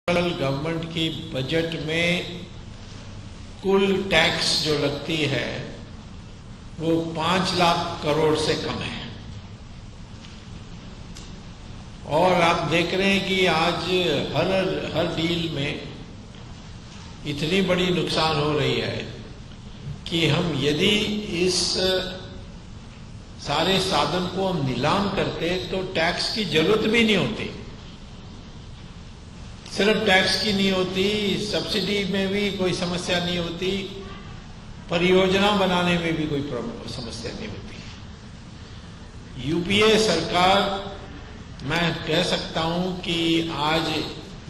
Central government की budget में कुल टैक्स जो लगती है वो 5 लाख करोड़ से कम है। और आप देख रहे हैं कि आज हर डील में इतनी बड़ी नुकसान हो रही है कि हम यदि इस सारे साधन को हम नीलाम करते तो टैक्स की जरूरत भी नहीं होती। सिर्फ टैक्स की नहीं होती, सब्सिडी में भी कोई समस्या नहीं होती, परियोजना बनाने में भी कोई समस्या नहीं होती। यूपीए सरकार, मैं कह सकता हूं कि आज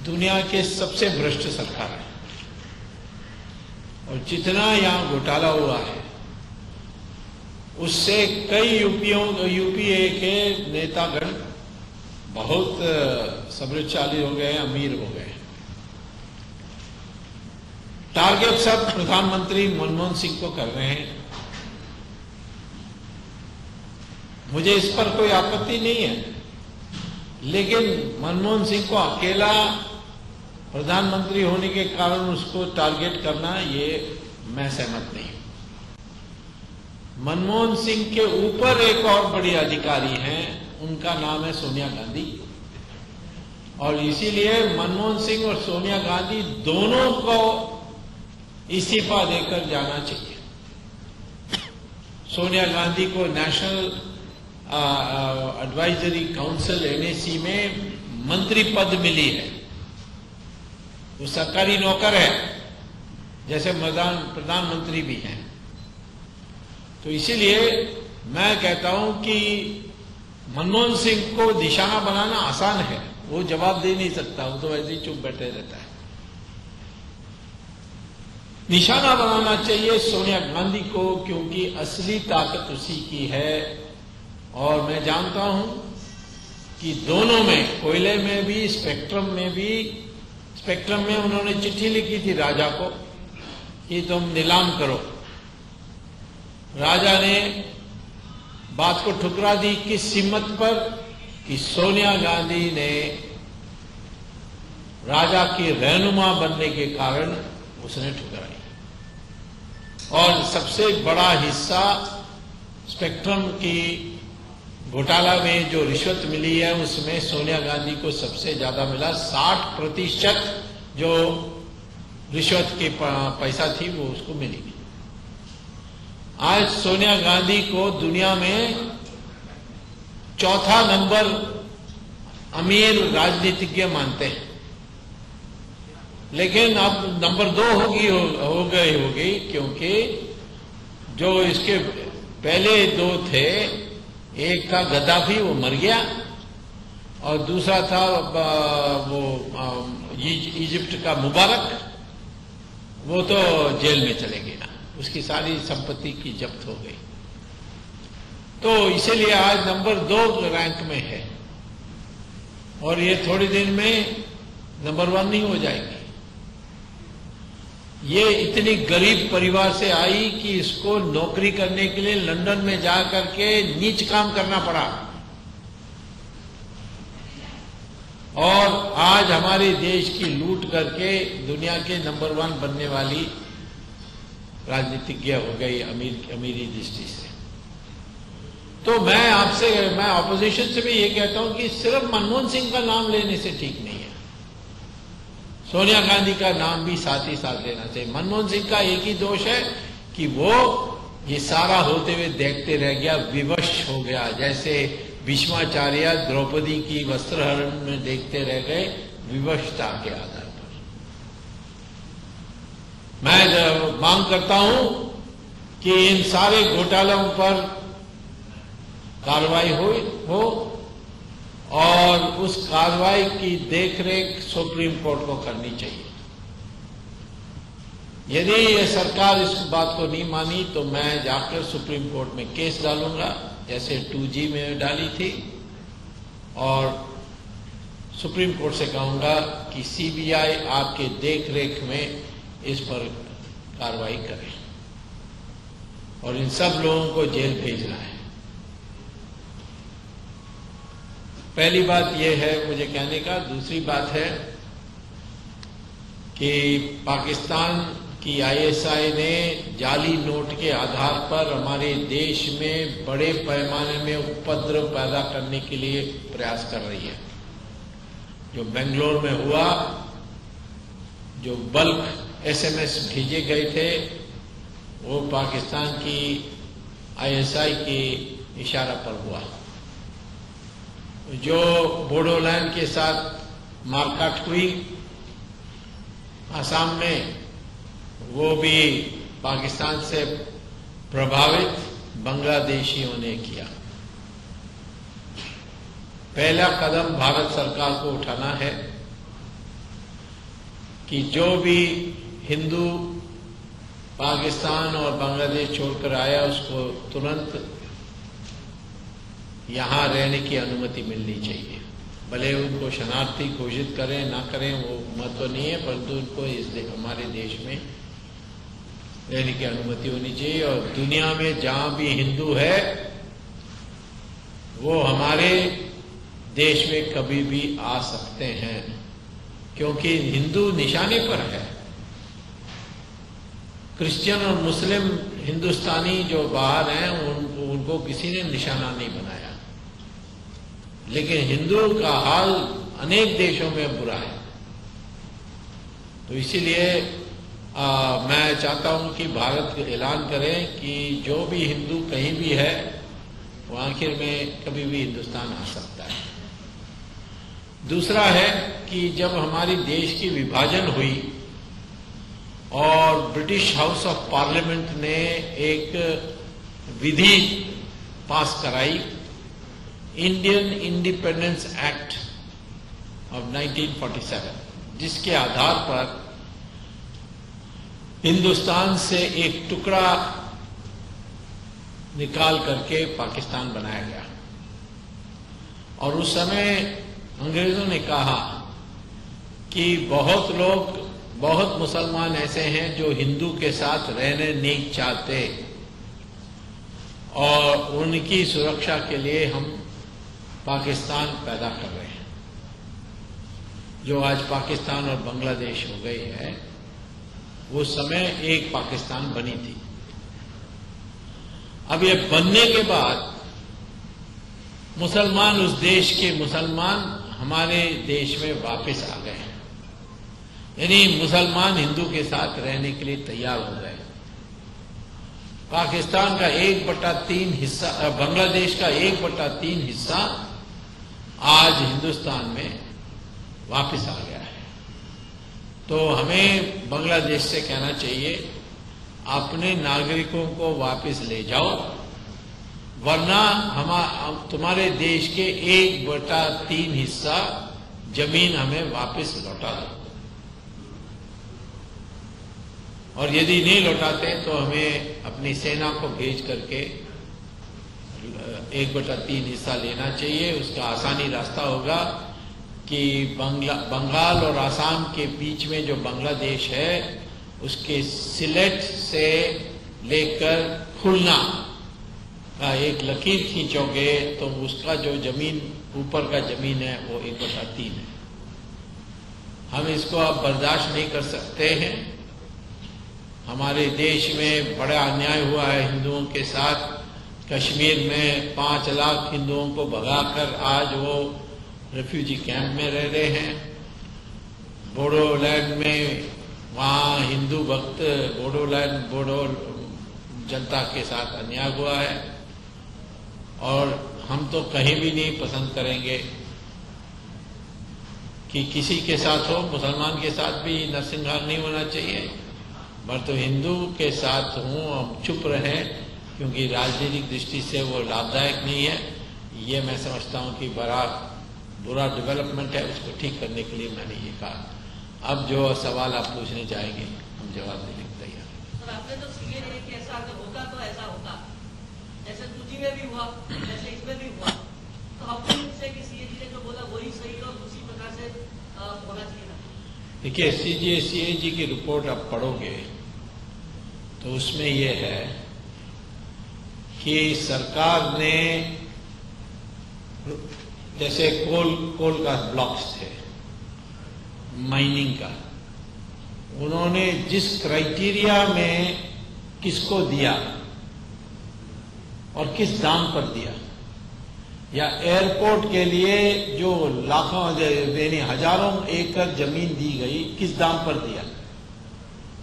दुनिया के सबसे भ्रष्ट सरकार है। और जितना यहां घोटाला हुआ है उससे कई यूपीए के नेतागण बहुत समृद्धशाली हो गए, अमीर हो गए। टारगेट सब प्रधानमंत्री मनमोहन सिंह को कर रहे हैं। मुझे इस पर कोई आपत्ति नहीं है, लेकिन मनमोहन सिंह को अकेला प्रधानमंत्री होने के कारण उसको टारगेट करना, ये मैं सहमत नहीं हूं। मनमोहन सिंह के ऊपर एक और बड़ी अधिकारी हैं, उनका नाम है सोनिया गांधी। और इसीलिए मनमोहन सिंह और सोनिया गांधी दोनों को इस्तीफा देकर जाना चाहिए। सोनिया गांधी को नेशनल एडवाइजरी काउंसिल एनएसी में मंत्री पद मिली है। वो सरकारी नौकर है, जैसे प्रधानमंत्री भी हैं। तो इसीलिए मैं कहता हूं कि मनमोहन सिंह को निशाना बनाना आसान है, वो जवाब दे नहीं सकता, वो तो वैसे ही चुप बैठे रहता है। निशाना बनाना चाहिए सोनिया गांधी को, क्योंकि असली ताकत उसी की है। और मैं जानता हूं कि दोनों में, कोयले में भी, स्पेक्ट्रम में उन्होंने चिट्ठी लिखी थी राजा को कि तुम नीलाम करो। राजा ने बात को ठुकरा दी। किस हिम्मत पर? कि सोनिया गांधी ने राजा की रहनुमा बनने के कारण उसने ठुकराई। और सबसे बड़ा हिस्सा स्पेक्ट्रम की घोटाला में जो रिश्वत मिली है उसमें सोनिया गांधी को सबसे ज्यादा मिला। 60% जो रिश्वत की पैसा थी वो उसको मिली। आज सोनिया गांधी को दुनिया में चौथा नंबर अमीर राजनीतिज्ञ मानते हैं, लेकिन अब नंबर 2 हो गई, क्योंकि जो इसके पहले 2 थे, एक था गद्दाफी, वो मर गया, और दूसरा था वो इजिप्ट का मुबारक, वो तो जेल में चले गया, उसकी सारी संपत्ति की जब्त हो गई। तो इसीलिए आज नंबर 2 रैंक में है, और ये थोड़ी दिन में नंबर 1 नहीं हो जाएगी। ये इतनी गरीब परिवार से आई कि इसको नौकरी करने के लिए लंदन में जाकर के नीच काम करना पड़ा। और आज हमारे देश की लूट करके दुनिया के नंबर 1 बनने वाली राजनीतिज्ञ हो गई अमीरी दृष्टि से। तो मैं ऑपोजिशन से भी ये कहता हूं कि सिर्फ मनमोहन सिंह का नाम लेने से ठीक नहीं है, सोनिया गांधी का नाम भी साथ ही साथ लेना चाहिए। मनमोहन सिंह का एक ही दोष है कि वो ये सारा होते हुए देखते रह गया, विवश हो गया। जैसे भीष्माचार्य द्रौपदी की वस्त्रहरण में देखते रह गए, विवशता के आधार पर। मैं मांग करता हूं कि इन सारे घोटालों पर कार्रवाई हो और उस कार्रवाई की देखरेख सुप्रीम कोर्ट को करनी चाहिए। यदि ये सरकार इस बात को नहीं मानी तो मैं जाकर सुप्रीम कोर्ट में केस डालूंगा, जैसे 2G में डाली थी, और सुप्रीम कोर्ट से कहूंगा कि सीबीआई आपके देखरेख में इस पर कार्रवाई करे और इन सब लोगों को जेल भेजना है। पहली बात यह है मुझे कहने का। दूसरी बात है कि पाकिस्तान की आईएसआई ने जाली नोट के आधार पर हमारे देश में बड़े पैमाने में उपद्रव पैदा करने के लिए प्रयास कर रही है। जो बेंगलोर में हुआ, जो बल्क एसएमएस भेजे गए थे, वो पाकिस्तान की आईएसआई के इशारा पर हुआ। जो बोडोलैंड के साथ मारकाट हुई आसाम में, वो भी पाकिस्तान से प्रभावित बांग्लादेशियों ने किया। पहला कदम भारत सरकार को उठाना है कि जो भी हिंदू पाकिस्तान और बांग्लादेश छोड़कर आया उसको तुरंत यहां रहने की अनुमति मिलनी चाहिए। भले उनको शरणार्थी घोषित करें ना करें वो महत्व नहीं है, परंतु उनको हमारे देश में रहने की अनुमति होनी चाहिए। और दुनिया में जहां भी हिंदू है वो हमारे देश में कभी भी आ सकते हैं, क्योंकि हिंदू निशाने पर है। क्रिश्चियन और मुस्लिम हिंदुस्तानी जो बाहर हैं उनको किसी ने निशाना नहीं बनाया, लेकिन हिंदू का हाल अनेक देशों में बुरा है। तो इसीलिए मैं चाहता हूं कि भारत ऐलान करें कि जो भी हिंदू कहीं भी है वो आखिर में कभी भी हिंदुस्तान आ सकता है। दूसरा है कि जब हमारी देश की विभाजन हुई और ब्रिटिश हाउस ऑफ पार्लियामेंट ने एक विधि पास कराई, इंडियन इंडिपेंडेंस एक्ट ऑफ 1947, जिसके आधार पर हिंदुस्तान से एक टुकड़ा निकाल करके पाकिस्तान बनाया गया। और उस समय अंग्रेजों ने कहा कि बहुत मुसलमान ऐसे हैं जो हिंदू के साथ रहने नहीं चाहते और उनकी सुरक्षा के लिए हम पाकिस्तान पैदा कर रहे हैं। जो आज पाकिस्तान और बांग्लादेश हो गई है, वो समय एक पाकिस्तान बनी थी। अब ये बनने के बाद मुसलमान, उस देश के मुसलमान हमारे देश में वापस आ गए हैं, यानी मुसलमान हिंदू के साथ रहने के लिए तैयार हो गए। पाकिस्तान का 1/3 हिस्सा, बांग्लादेश का 1/3 हिस्सा आज हिंदुस्तान में वापस आ गया है। तो हमें बांग्लादेश से कहना चाहिए अपने नागरिकों को वापस ले जाओ, वरना तुम्हारे देश के 1/3 हिस्सा जमीन हमें वापस लौटा दो। और यदि नहीं लौटाते तो हमें अपनी सेना को भेज करके 1/3 हिस्सा लेना चाहिए। उसका आसानी रास्ता होगा कि बंगाल और आसाम के बीच में जो बांग्लादेश है, उसके सिलेट से लेकर खुलना का एक लकीर खींचोगे तो उसका जो जमीन ऊपर का जमीन है वो 1/3 है। हम इसको अब बर्दाश्त नहीं कर सकते हैं। हमारे देश में बड़ा अन्याय हुआ है हिंदुओं के साथ। कश्मीर में 5 लाख हिंदुओं को भगाकर आज वो रेफ्यूजी कैंप में रह रहे हैं। बोडोलैंड में वहां हिंदू भक्त बोडो जनता के साथ अन्याय हुआ है। और हम तो कहीं भी नहीं पसंद करेंगे कि किसी के साथ हो, मुसलमान के साथ भी नरसंहार नहीं होना चाहिए, पर तो हिंदू के साथ हूं हम चुप रहे, क्योंकि राजनीतिक दृष्टि से वो लाभदायक नहीं है। ये मैं समझता हूं कि बड़ा बुरा डेवलपमेंट है, उसको ठीक करने के लिए मैंने ये कहा। अब जो सवाल आप पूछने चाहेंगे हम जवाब देने को तैयार हैं। आपने तो सीए कि ऐसा अगर होता तो ऐसा होता, जैसे दूजी में भी हुआ, जैसे इसमें भी हुआ, तो अपने से कि सीए जी ने जो बोला वही सही और उसी प्रकार से होना चाहिए था। देखिए, सीए जी की रिपोर्ट आप पढ़ोगे तो उसमें यह है कि सरकार ने जैसे कोल का ब्लॉक्स थे, माइनिंग का, उन्होंने जिस क्राइटेरिया में किसको दिया और किस दाम पर दिया, या एयरपोर्ट के लिए जो लाखों यानी हजारों एकड़ जमीन दी गई, किस दाम पर दिया,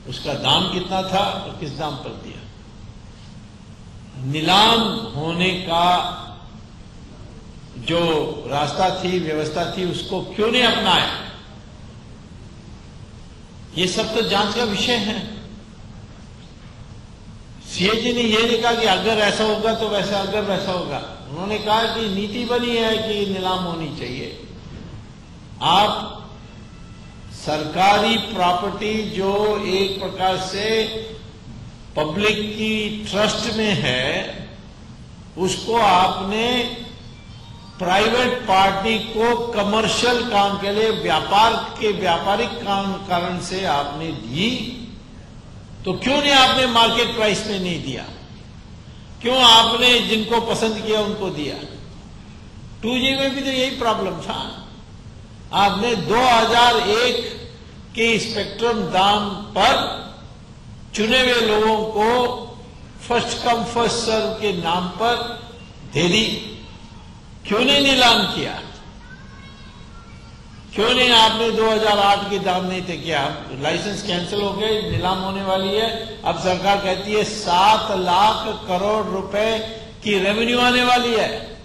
उसका दाम कितना था और किस दाम पर दिया। नीलाम होने का जो रास्ता थी, व्यवस्था थी, उसको क्यों नहीं अपनाया? ये सब तो जांच का विषय है। सीएजी ने यह नहीं कहा कि अगर ऐसा होगा तो वैसा, अगर वैसा होगा। उन्होंने कहा कि नीति बनी है कि नीलाम होनी चाहिए। आप सरकारी प्रॉपर्टी जो एक प्रकार से पब्लिक की ट्रस्ट में है, उसको आपने प्राइवेट पार्टी को कमर्शियल काम के लिए, व्यापारिक कारण से आपने दी, तो क्यों नहीं आपने मार्केट प्राइस में नहीं दिया? क्यों आपने जिनको पसंद किया उनको दिया? 2G में भी तो यही प्रॉब्लम था। आपने 2001 के स्पेक्ट्रम दाम पर चुने हुए लोगों को फर्स्ट कम फर्स्ट सर्व के नाम पर दे दी। क्यों नहीं नीलाम किया? क्यों नहीं आपने 2008 के दाम नहीं थे किया? लाइसेंस कैंसिल हो गए, नीलाम होने वाली है। अब सरकार कहती है 7 लाख करोड़ रुपए की रेवेन्यू आने वाली है,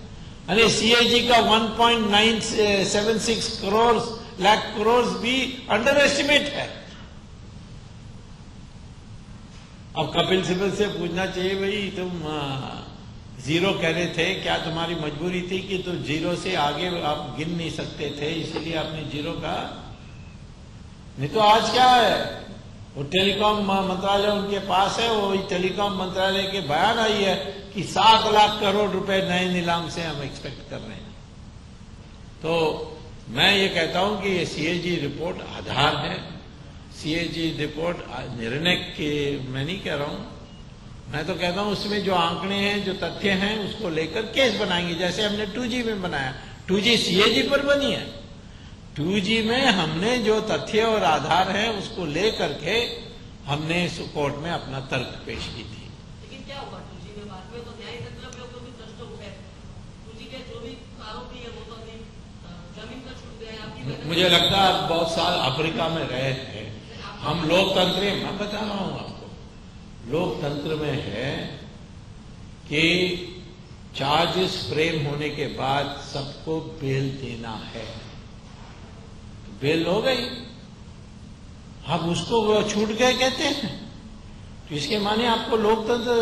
यानी सीएजी का 1.976 लाख करोड़ भी अंडर एस्टिमेट है। अब कपिल सिब्बल से पूछना चाहिए, भाई तुम जीरो कह रहे थे, क्या तुम्हारी मजबूरी थी कि तुम जीरो से आगे आप गिन नहीं सकते थे, इसीलिए आपने जीरो कहा? नहीं तो आज क्या है, वो टेलीकॉम मंत्रालय उनके पास है, वो टेलीकॉम मंत्रालय के बयान आई है कि 7 लाख करोड़ रुपए नए नीलाम से हम एक्सपेक्ट कर रहे हैं। तो मैं ये कहता हूं कि ये सीएजी रिपोर्ट आधार है। सीएजी रिपोर्ट निर्णय के मैं नहीं कह रहा हूं, मैं तो कहता हूं उसमें जो आंकड़े हैं, जो तथ्य हैं, उसको लेकर केस बनाएंगे, जैसे हमने 2G में बनाया। 2G सीएजी पर बनी है। 2G में हमने जो तथ्य और आधार है उसको लेकर के हमने कोर्ट में अपना तर्क पेश की थी। लेकिन क्या हुआ 2G में? बाद में तो न्याय तंत्र पे तो भी प्रश्न उठे। 2G के जो भी आरोपी है वो तो अभी जमीन पर छूट गए। आपकी मुझे लगता है आप बहुत साल अफ्रीका में रहे हैं। हम लोकतंत्र, मैं बता रहा हूं आपको, लोकतंत्र में है कि चार्जेस फ्रेम होने के बाद सबको बेल देना है। बेल हो गई, अब उसको छूट गए कहते हैं, तो इसके माने आपको लोकतंत्र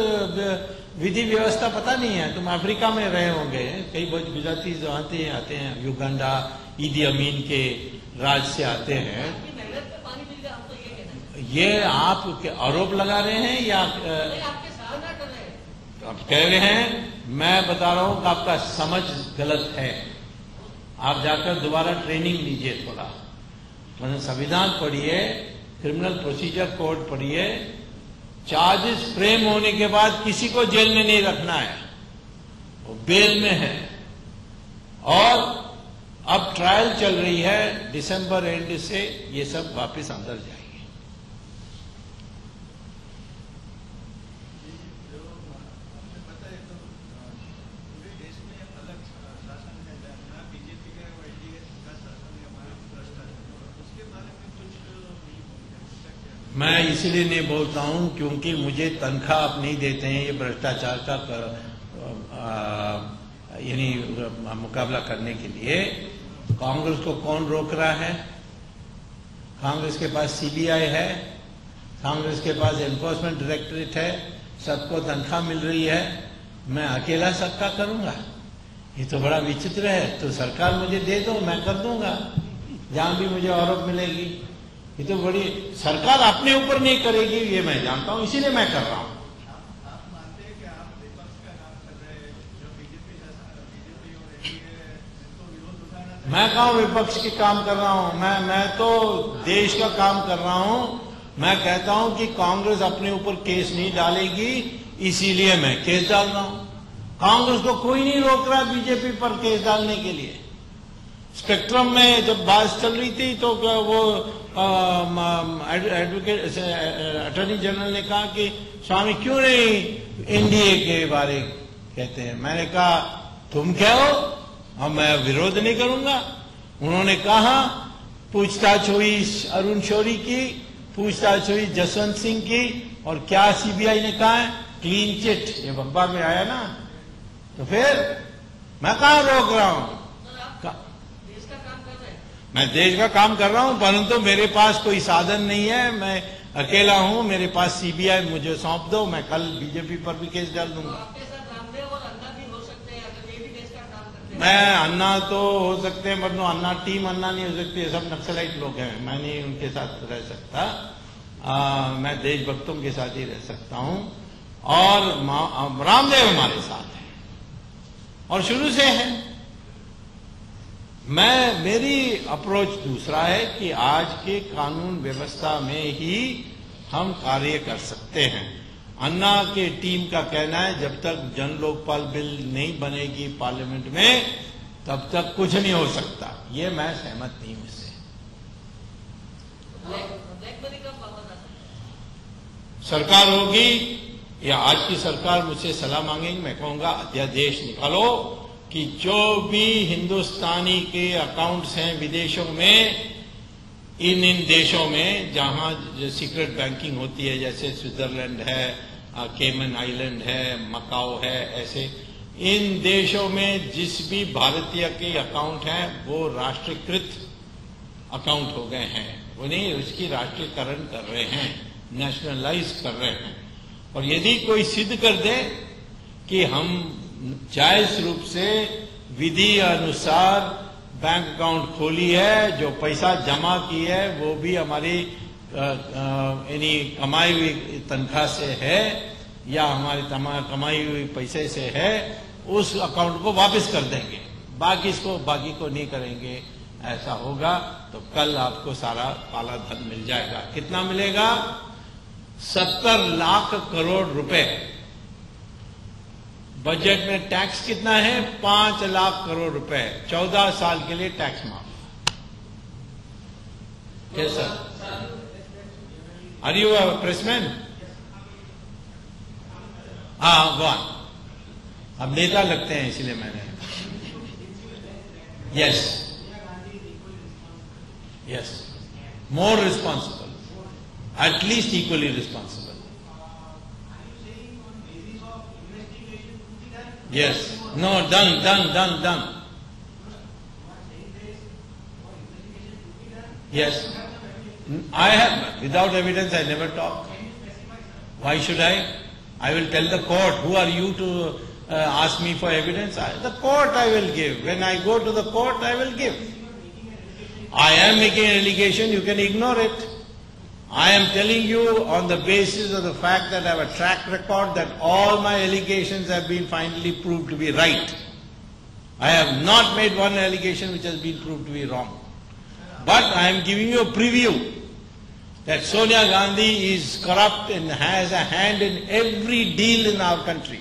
विधि व्यवस्था पता नहीं है। तुम अफ्रीका में रहे होंगे, कई बहुत गुजराती जो आते हैं, युगांडा, ईदी अमीन के राज से आते हैं। ये आप आरोप लगा रहे हैं या आपके सामना कर रहे हैं? आप कह रहे हैं, मैं बता रहा हूं कि आपका समझ गलत है। आप जाकर दोबारा ट्रेनिंग लीजिए थोड़ा, मतलब संविधान पढ़िए, क्रिमिनल प्रोसीजर कोड पढ़िए। चार्जेस फ्रेम होने के बाद किसी को जेल में नहीं रखना है, वो बेल में है। और अब ट्रायल चल रही है, दिसंबर एंड से ये सब वापस अंदर जाएंगे। मैं इसलिए नहीं बोलता हूं क्योंकि मुझे तनख्वाह आप नहीं देते हैं ये भ्रष्टाचार का यानी मुकाबला करने के लिए। कांग्रेस को कौन रोक रहा है? कांग्रेस के पास सीबीआई है, कांग्रेस के पास एनफोर्समेंट डायरेक्टरेट है, सबको तनख्वाह मिल रही है। मैं अकेला सबका करूंगा? ये तो बड़ा विचित्र है। तो सरकार मुझे दे दो, मैं कर दूंगा जहां भी मुझे आरोप मिलेगी। ये तो बड़ी, सरकार अपने ऊपर नहीं करेगी ये मैं जानता हूं, इसीलिए मैं कर रहा हूं। आप मानते हैं कि आप विपक्ष का काम कर रहे हैं, जो बीजेपी और एनडीए इसको विरोध उठाना? मैं कहा विपक्ष के काम कर रहा हूं, मैं तो देश का काम कर रहा हूं। मैं कहता हूं कि कांग्रेस अपने ऊपर केस नहीं डालेगी, इसीलिए मैं केस डाल रहा हूं। कांग्रेस को कोई नहीं रोक रहा बीजेपी पर केस डालने के लिए। स्पेक्ट्रम में जब बात चल रही थी तो वो एडवोकेट अटॉर्नी जनरल ने कहा कि स्वामी क्यों नहीं एनडीए के बारे कहते हैं। मैंने कहा तुम क्या हो, और मैं विरोध नहीं करूंगा। उन्होंने कहा पूछताछ हुई अरुण शौरी की, पूछताछ हुई जसवंत सिंह की, और क्या सीबीआई ने कहा है क्लीन चिट, ये अखबार में आया ना। तो फिर मैं कहां रोक रहा हूं? मैं देश का काम कर रहा हूं, परंतु मेरे पास कोई साधन नहीं है, मैं अकेला हूं, मेरे पास सीबीआई मुझे सौंप दो, मैं कल बीजेपी पर भी केस डाल दूंगा। आपके साथ रामदेव और अन्ना भी हो सकते हैं, अगर ये भी देश का काम करते हैं। मैं अन्ना तो हो सकते हैं, पर अन्ना टीम अन्ना नहीं हो सकती है, सब नक्सलाइट लोग हैं, मैं नहीं उनके साथ रह सकता। मैं देशभक्तों के साथ ही रह सकता हूं, और रामदेव हमारे साथ है और शुरू से है। मेरी अप्रोच दूसरा है कि आज के कानून व्यवस्था में ही हम कार्य कर सकते हैं। अन्ना के टीम का कहना है जब तक जन लोकपाल बिल नहीं बनेगी पार्लियामेंट में तब तक कुछ नहीं हो सकता। ये मैं सहमत नहीं हूं इससे। ब्लैक मनी कब वापस आ सकता है? सरकार होगी या आज की सरकार मुझसे सलाह मांगेगी, मैं कहूंगा अध्यादेश निकालो कि जो भी हिंदुस्तानी के अकाउंट्स हैं विदेशों में, इन देशों में जहां सीक्रेट बैंकिंग होती है, जैसे स्विट्जरलैंड है, केमन आइलैंड है, मकाओ है, ऐसे इन देशों में जिस भी भारतीय के अकाउंट हैं वो राष्ट्रीयकृत अकाउंट हो गए हैं, उन्हें उसकी राष्ट्रीयकरण कर रहे हैं, नेशनलाइज कर रहे हैं। और यदि कोई सिद्ध कर दे कि हम जायज रूप से विधि अनुसार बैंक अकाउंट खोली है, जो पैसा जमा की है वो भी हमारी यानी कमाई हुई तनख्वाह से है या हमारी कमाई हुई पैसे से है, उस अकाउंट को वापस कर देंगे, बाकी को नहीं करेंगे। ऐसा होगा तो कल आपको सारा काला धन मिल जाएगा। कितना मिलेगा? 70 लाख करोड़ रुपए। बजट में टैक्स कितना है? 5 लाख करोड़ रुपए। 14 साल के लिए टैक्स माफ। Yes sir. Are you a pressman? हाँ, गॉन। अब नेता लगते हैं इसलिए मैंने। Yes yes, more responsible, at least equally responsible. Yes. No, done. Yes. I have, without evidence I never talk. Why should I? I will tell the court. Who are you to ask me for evidence? The court I will give. When I go to the court, I will give. I am making an allegation, you can ignore it. I am telling you on the basis of the fact that I have a track record that all my allegations have been finally proved to be right. I have not made one allegation which has been proved to be wrong. But I am giving you a preview that Sonia Gandhi is corrupt and has a hand in every deal in our country.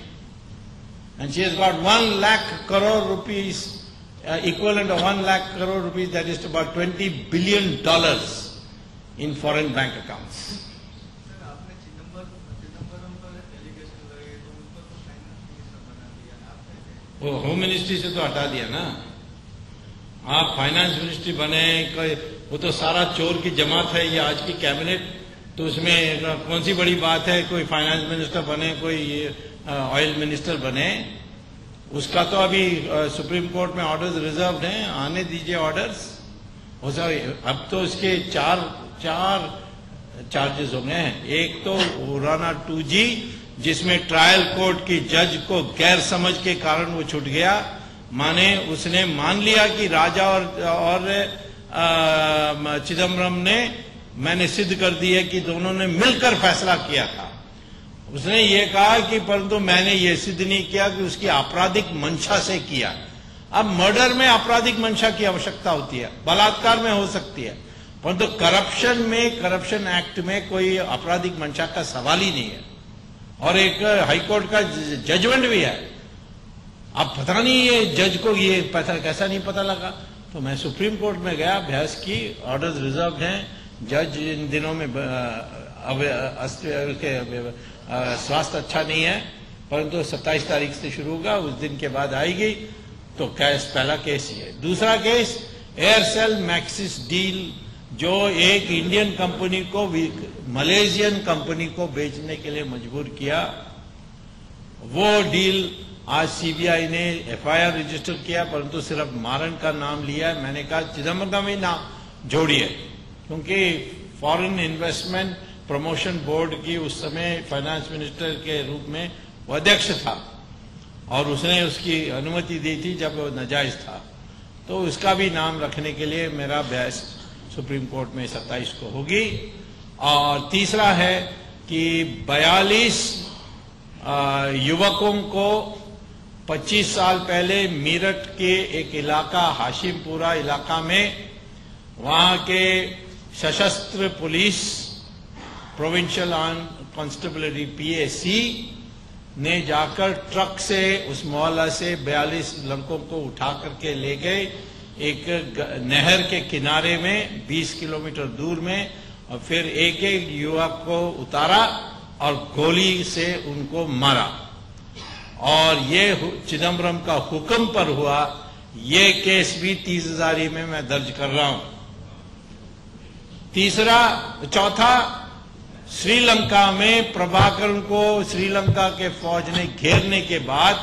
And she has got 1 lakh crore rupees, equivalent of 1 lakh crore rupees, that is about $20 billion. In foreign bank accounts. Sir, आपने चिदम्बरम पर allegation लगाए तो उन पर तो finance minister बना दिया आपने। वो होम मिनिस्ट्री से तो हटा दिया ना। आप फाइनेंस मिनिस्ट्री बने, वो तो सारा चोर की जमात है ये आज की कैबिनेट, तो उसमें कौन सी बड़ी बात है कोई फाइनेंस मिनिस्टर बने, कोई ऑयल मिनिस्टर बने। उसका तो अभी सुप्रीम कोर्ट में ऑर्डर्स रिजर्व्ड हैं, आने दीजिए ऑर्डर्स। अब तो इसके चार चार्जेस हो गए हैं। एक तो उराना 2G, जिसमें ट्रायल कोर्ट की जज को गैर समझ के कारण वो छूट गया, माने उसने मान लिया कि राजा और चिदम्बरम ने, मैंने सिद्ध कर दी है कि दोनों ने मिलकर फैसला किया था। उसने ये कहा कि परंतु मैंने ये सिद्ध नहीं किया कि उसकी आपराधिक मंशा से किया। अब मर्डर में आपराधिक मंशा की आवश्यकता होती है, बलात्कार में हो सकती है, परंतु करप्शन में, करप्शन एक्ट में कोई आपराधिक मंशा का सवाल ही नहीं है। और एक हाईकोर्ट का जजमेंट भी है। अब पता नहीं ये जज को ये पता कैसा नहीं पता लगा। तो मैं सुप्रीम कोर्ट में गया, बहस की, ऑर्डर्स रिजर्व हैं, जज इन दिनों में स्वास्थ्य अच्छा नहीं है, परंतु 27 तारीख से शुरू होगा, उस दिन के बाद आएगी। तो केस, पहला केस ये। दूसरा केस एयरसेल मैक्सिस डील, जो एक इंडियन कंपनी को मलेशियन कंपनी को बेचने के लिए मजबूर किया, वो डील आज सीबीआई ने एफआईआर रजिस्टर किया, परंतु सिर्फ मारन का नाम लिया है। मैंने कहा चिदम्बरम का भी नाम जोड़िए, क्योंकि फॉरेन इन्वेस्टमेंट प्रमोशन बोर्ड की उस समय फाइनेंस मिनिस्टर के रूप में वो अध्यक्ष था और उसने उसकी अनुमति दी थी जब वो नाजायज था। तो उसका भी नाम रखने के लिए मेरा बहस सुप्रीम कोर्ट में 27 को होगी। और तीसरा है कि 42 युवकों को 25 साल पहले मीरठ के एक इलाका हाशिमपुरा इलाका में वहां के सशस्त्र पुलिस प्रोविंशियल कांस्टेबलरी पीएसी ने जाकर ट्रक से उस मोहल्ला से 42 लड़कों को उठा करके ले गए एक नहर के किनारे में 20 किलोमीटर दूर में, और फिर एक एक युवक को उतारा और गोली से उनको मारा। और ये चिदम्बरम का हुक्म पर हुआ। ये केस भी 30,000 में मैं दर्ज कर रहा हूं। चौथा, श्रीलंका में प्रभाकरन को श्रीलंका के फौज ने घेरने के बाद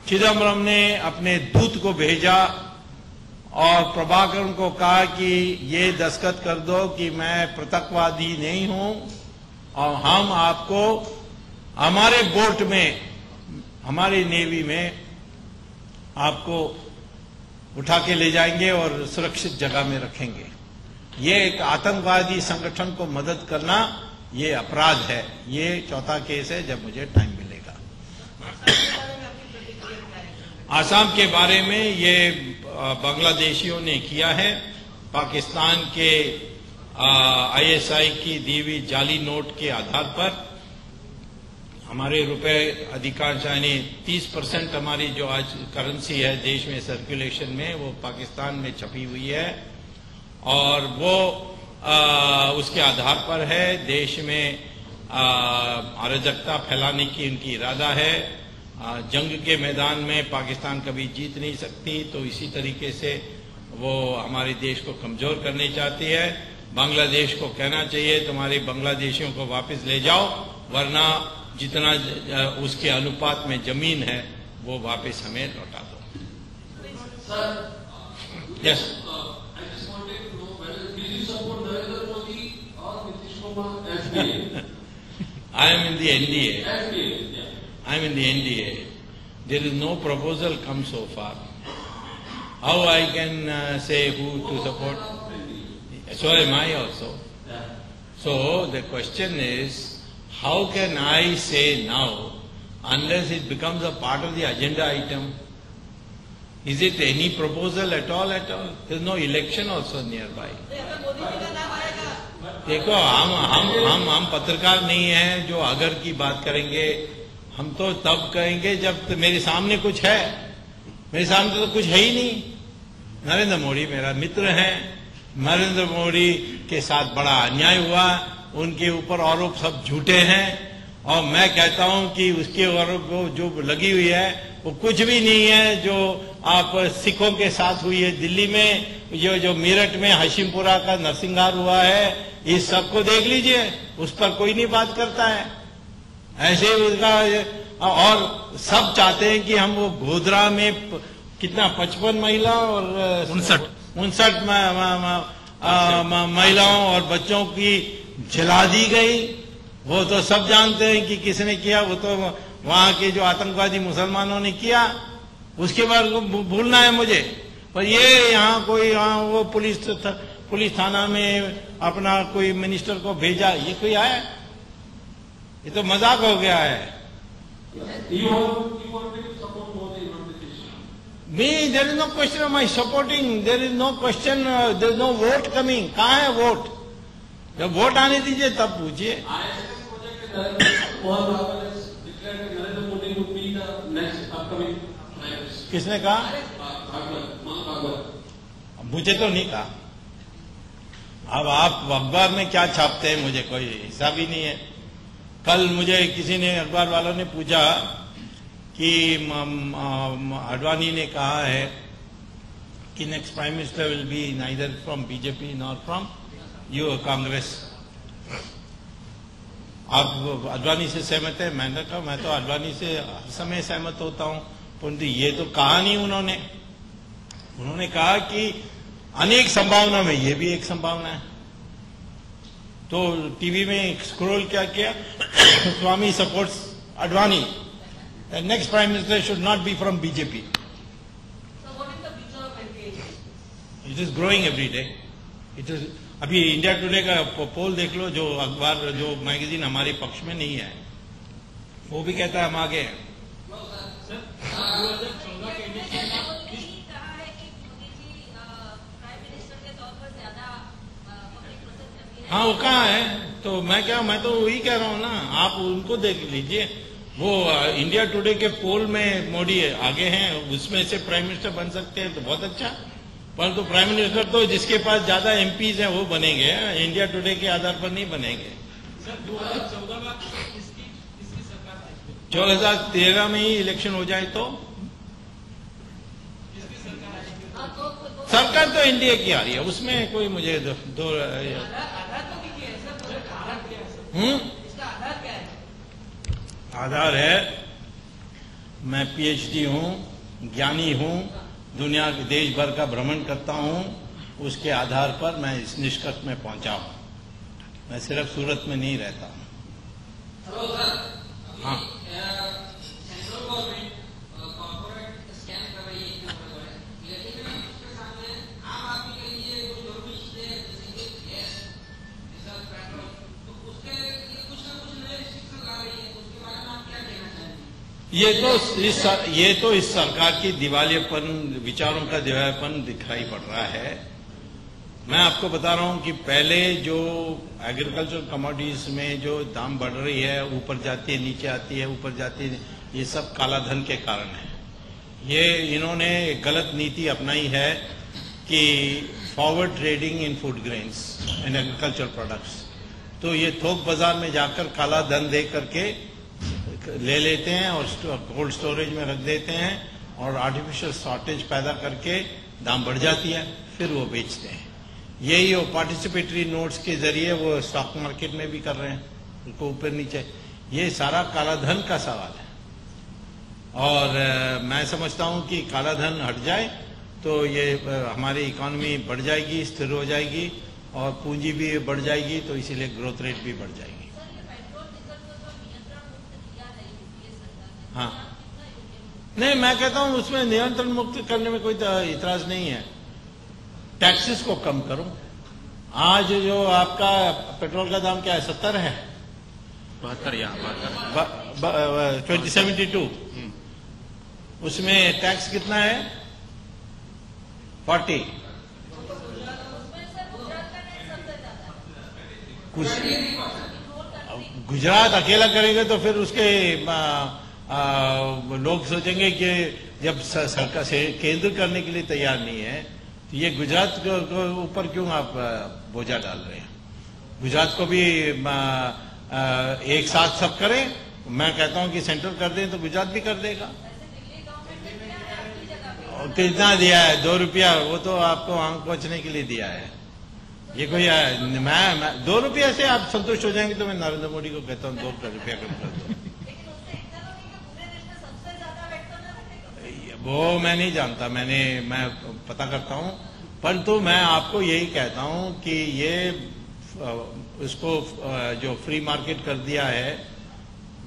चिदम्बरम ने अपने दूत को भेजा और प्रभाकरन को कहा कि ये दस्तखत कर दो कि मैं पृथकवादी नहीं हूं और हम आपको हमारे बोट में, हमारी नेवी में आपको उठा के ले जाएंगे और सुरक्षित जगह में रखेंगे। ये एक आतंकवादी संगठन को मदद करना, ये अपराध है। ये चौथा केस है जब मुझे टाइम मिलेगा। आसाम के बारे में ये बांग्लादेशियों ने किया है। पाकिस्तान के आईएसआई की दी हुई जाली नोट के आधार पर हमारे रुपए अधिकांश, यानी 30% हमारी जो आज करेंसी है देश में सर्कुलेशन में, वो पाकिस्तान में छपी हुई है और वो उसके आधार पर है। देश में अराजकता फैलाने की उनकी इरादा है। जंग के मैदान में पाकिस्तान कभी जीत नहीं सकती, तो इसी तरीके से वो हमारे देश को कमजोर करनी चाहती है। बांग्लादेश को कहना चाहिए तुम्हारे बांग्लादेशियों को वापस ले जाओ, वरना जितना उसके अनुपात में जमीन है वो वापस हमें लौटा दो। Yes, I am in the NDA. I am in the NDA. There is no proposal come so far. How I can say who to support? So am I also. So the question is, how can I say now, unless it becomes a part of the agenda item? Is it any proposal at all? There is no election also nearby. देखो, हम पत्रकार नहीं हैं जो अगर की बात करेंगे। हम तो तब कहेंगे जब मेरे सामने कुछ है। मेरे सामने तो कुछ है ही नहीं। नरेंद्र मोदी मेरा मित्र है। नरेंद्र मोदी के साथ बड़ा अन्याय हुआ, उनके ऊपर आरोप सब झूठे हैं और मैं कहता हूं कि उसके आरोप जो लगी हुई है वो कुछ भी नहीं है। जो आप सिखों के साथ हुई है दिल्ली में, जो मेरठ में हाशिमपुरा का नरसंहार हुआ है, इस सबको देख लीजिए, उस पर कोई नहीं बात करता है। ऐसे ही उसका, और सब चाहते हैं कि हम वो गोधरा में कितना 55 महिला और 59 महिलाओं और बच्चों की जला दी गई। वो तो सब जानते हैं कि किसने किया, वो तो वहां के जो आतंकवादी मुसलमानों ने किया। उसके बाद भूलना है मुझे। पर ये यहाँ कोई वो पुलिस थाना में अपना कोई मिनिस्टर को भेजा, ये कोई आया? ये तो मजाक हो गया है। Me, there is no question of my supporting. There is no question. There is no vote coming. कहाँ है वोट? जब वोट आने दीजिए तब पूछिए। किसने कहा? मुझे तो नहीं कहा। अब आप अखबार में क्या छापते हैं मुझे कोई हिसाब ही नहीं है। कल मुझे किसी ने, अखबार वालों ने पूछा कि आडवाणी ने कहा है कि next prime minister will be neither from BJP nor from Congress. आप अडवाणी से सहमत है? मैंने कहा मैं तो अडवाणी से हर समय सहमत होता हूं, परंतु ये तो कहा नहीं उन्होंने। उन्होंने कहा कि अनेक संभावना में ये भी एक संभावना है। तो टीवी में स्क्रॉल क्या किया, Swamy supports Advani, the next prime minister should not be from BJP. It is growing every day. It is, अभी इंडिया टुडे का पोल देख लो, जो अखबार, जो मैगजीन हमारे पक्ष में नहीं है, वो भी कहता है हम आगे हैं। हाँ, वो कहाँ है? तो मैं तो वही कह रहा हूँ ना, आप उनको देख लीजिए। वो इंडिया टुडे के पोल में मोदी आगे हैं, उसमें से प्राइम मिनिस्टर बन सकते हैं तो बहुत अच्छा, परंतु प्राइम मिनिस्टर तो जिसके पास ज्यादा एमपीज हैं वो बनेंगे, इंडिया टुडे के आधार पर नहीं बनेंगे। सर 2014 में किसकी सरकार आएगी? 2013 में ही इलेक्शन हो जाए तो किसकी सरकार आएगी? सरकार तो एनडीए की आ रही है, उसमें कोई मुझे दो इसका आधार क्या है? आधार है, मैं पीएचडी हूं, ज्ञानी हूं, दुनिया के देश भर का भ्रमण करता हूं, उसके आधार पर मैं इस निष्कर्ष में पहुंचा हूं। मैं सिर्फ सूरत में नहीं रहता हूं। हाँ, सेंट्रल गवर्नमेंट कॉर्पोरेट स्कैम कर रही है, लेकिन उसके सामने आम आदमी के लिए कुछ गवर्नमेंट जैसे गैस, पेट्रोल, तो उसके लिए कुछ ना कुछ नए रिस्ट्रिक्शन ला रही है। उसके बारे में आप क्या कहना चाहेंगे? ये तो इस सरकार की दिवालियापन, विचारों का दिवालियापन दिखाई पड़ रहा है। मैं आपको बता रहा हूं कि पहले जो एग्रीकल्चर कमोडिटीज में जो दाम बढ़ रही है, ऊपर जाती है नीचे आती है, ऊपर जाती है, ये सब काला धन के कारण है। ये इन्होंने गलत नीति अपनाई है कि forward trading in food grains and agriculture products. तो ये थोक बाजार में जाकर काला धन दे करके ले लेते हैं और कोल्ड स्टोरेज में रख देते हैं और आर्टिफिशियल शॉर्टेज पैदा करके दाम बढ़ जाती है, फिर वो बेचते हैं। यही वो पार्टिसिपेटरी नोट्स के जरिए वो स्टॉक मार्केट में भी कर रहे हैं, उनको ऊपर नीचे। ये सारा काला धन का सवाल है और मैं समझता हूं कि काला धन हट जाए तो ये हमारी इकोनॉमी बढ़ जाएगी, स्थिर हो जाएगी और पूंजी भी बढ़ जाएगी, तो इसीलिए ग्रोथ रेट भी बढ़ जाएगी। हाँ, नहीं, मैं कहता हूं उसमें नियंत्रण मुक्त करने में कोई इतराज नहीं है। टैक्सेस को कम करो। आज जो आपका पेट्रोल का दाम क्या है, 70 है, 72 या 2072, उसमें टैक्स कितना है? 40। कुछ गुजरात अकेला करेंगे तो फिर उसके लोग सोचेंगे कि जब सरकार से केंद्र करने के लिए तैयार नहीं है तो ये गुजरात के ऊपर क्यों आप बोझा डाल रहे हैं? गुजरात को भी एक साथ सब करें। मैं कहता हूं कि सेंट्रल कर दें तो गुजरात भी कर देगा। कितना दिया है? 2 रुपया, वो तो आपको आंख पोंछने के लिए दिया है। ये कोई मैं 2 रुपया से आप संतुष्ट हो जाएंगे तो मैं नरेंद्र मोदी को कहता हूं 2 रुपया कम कर दो। वो मैं नहीं जानता, मैं पता करता हूं, परंतु मैं आपको यही कहता हूं कि ये उसको जो फ्री मार्केट कर दिया है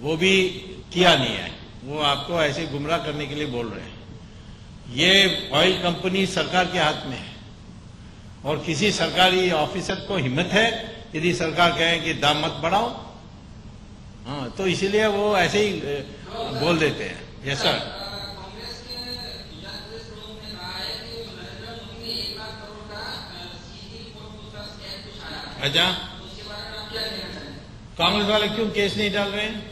वो भी किया नहीं है, वो आपको ऐसे गुमराह करने के लिए बोल रहे हैं। ये ऑयल कंपनी सरकार के हाथ में है और किसी सरकारी ऑफिसर को हिम्मत है यदि सरकार कहे कि दाम मत बढ़ाओ, हाँ, तो इसीलिए वो ऐसे ही बोल देते हैं। Yes sir. अच्छा, कांग्रेस वाले क्यों केस नहीं डाल रहे हैं?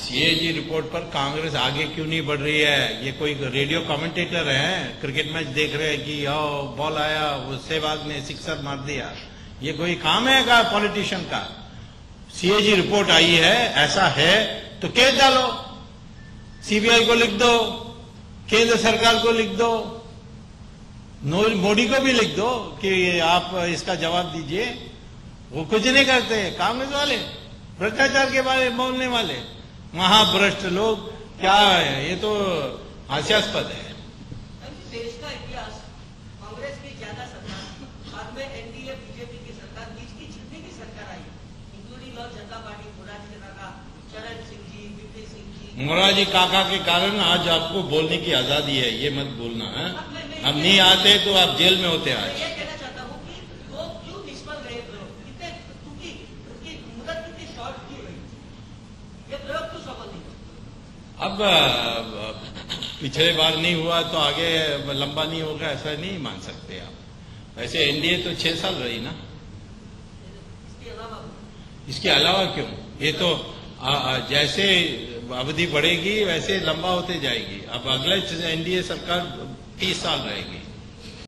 सीएजी रिपोर्ट पर कांग्रेस आगे क्यों नहीं बढ़ रही है? ये कोई रेडियो कमेंटेटर है, क्रिकेट मैच देख रहे हैं कि बॉल आया, वो सहवाग ने सिक्सर मार दिया। ये कोई काम है का पॉलिटिशियन का? सीएजी रिपोर्ट आई है, ऐसा है तो केस डालो, सीबीआई को लिख दो, केंद्र सरकार को लिख दो, मोदी को भी लिख दो कि आप इसका जवाब दीजिए। वो कुछ नहीं करते कांग्रेस वाले, भ्रष्टाचार के बारे में बोलने वाले महाभ्रष्ट लोग। क्या है ये? तो हास्यास्पद है। देश का इतिहास, कांग्रेस की ज्यादा सरकार, बाद में एनडीए बीजेपी की सरकार, बीच की जितनी भी सरकार आई, इंक्लूडिंग लोक जनता पार्टी, मोरारजी काका, चरण सिंह जी, विपिन सिंह जी, मोरारजी काका के कारण आज आपको बोलने की आजादी है, ये मत बोलना है। अब नहीं आते तो आप जेल में होते आज। ये कहना चाहता हूँ कि वो क्यों निष्फल रहे प्रयोग, कितने उनकी मुदत कितनी शॉर्ट क्यों रही, ये प्रयोग क्यों सफल नहीं? अब पिछले बार नहीं हुआ तो आगे लंबा नहीं होगा, ऐसा नहीं मान सकते आप। वैसे एनडीए तो 6 साल रही ना, इसके अलावा क्यों? ये तो जैसे अवधि बढ़ेगी वैसे लंबा होते जाएगी। अब अगले एनडीए सरकार 30 साल रहेगी।